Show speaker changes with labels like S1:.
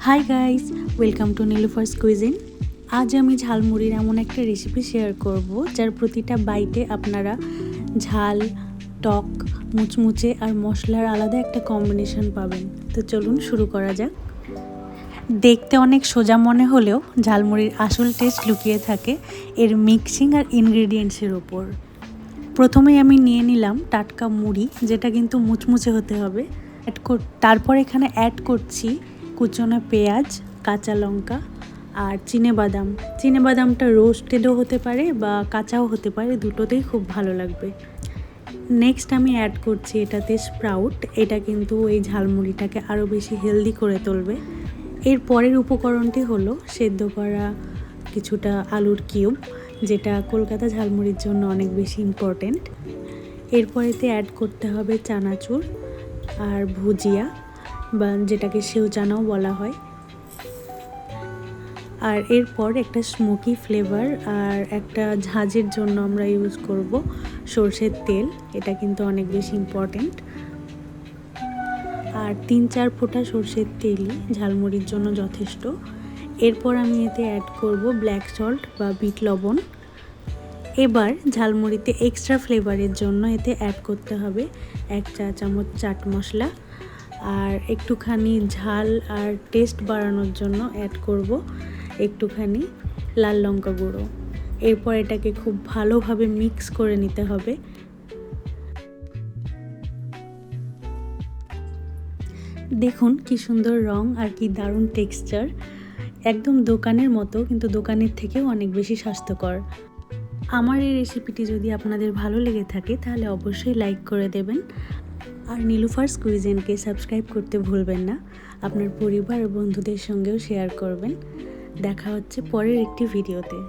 S1: High guys, welcome to Nilufar's cuisine. আজ আমি ঝালমুড়ির এমন একটা রেসিপি শেয়ার করব যার প্রতিটা বাইটে আপনারা ঝাল, টক, মুচমুচে আর মশলার আলাদা একটা কম্বিনেশন পাবেন। তো চলুন শুরু করা যাক। দেখতে অনেক সোজা মনে হলেও ঝালমুড়ির আসল টেস্ট লুকিয়ে থাকে এর মিক্সিং আর ইনগ্রেডিয়েন্টসের ওপর। প্রথমেই আমি নিয়ে নিলাম টাটকা মুড়ি, যেটা কিন্তু মুচমুচে হতে হবে। তারপর এখানে অ্যাড করছি কুচনো পেঁয়াজ, কাঁচা লঙ্কা আর চিনেবাদামটা রোস্টেডও হতে পারে বা কাঁচাও হতে পারে, দুটোতেই খুব ভালো লাগবে। নেক্সট আমি অ্যাড করছি এটাতে স্প্রাউট। এটা কিন্তু এই ঝালমুড়িটাকে আরও বেশি হেলদি করে তুলবে। এর পরের উপকরণটি হলো সেদ্ধ করা কিছুটা আলুর কিউব, যেটা কলকাতা ঝালমুড়ির জন্য অনেক বেশি ইম্পর্টেন্ট। এরপরেতে অ্যাড করতে হবে চানাচুর আর ভুজিয়া, বা যেটাকে সেউ চানাও বলা হয়। আর এরপর একটা স্মোকি ফ্লেভার আর একটা ঝাঁঝের জন্য আমরা ইউজ করব সরষের তেল। এটা কিন্তু অনেক বেশি ইম্পর্টেন্ট। আর 3-4 ফোঁটা সরষের তেলই ঝালমুড়ির জন্য যথেষ্ট। এরপর আমি এতে অ্যাড করব ব্ল্যাক সল্ট বা বিট লবণ। এবার ঝালমুড়িতে এক্সট্রা ফ্লেভারের জন্য এতে অ্যাড করতে হবে 1 চা চামচ চাট মশলা, আর একটুখানি ঝাল আর টেস্ট বাড়ানোর জন্য অ্যাড করব একটুখানি লাল লঙ্কা গুঁড়ো। এরপর এটাকে খুব ভালোভাবে মিক্স করে নিতে হবে। দেখুন কি সুন্দর রং আর কি দারুণ টেক্সচার, একদম দোকানের মতো, কিন্তু দোকানের থেকেও অনেক বেশি স্বাস্থ্যকর। আমার এই রেসিপিটি যদি আপনাদের ভালো লেগে থাকে তাহলে অবশ্যই লাইক করে দেবেন, আর নীলুফার্স কুইজিনকে সাবস্ক্রাইব করতে ভুলবেন না। আপনার পরিবার ও বন্ধুদের সঙ্গেও শেয়ার করবেন। দেখা হচ্ছে পরের একটি ভিডিওতে।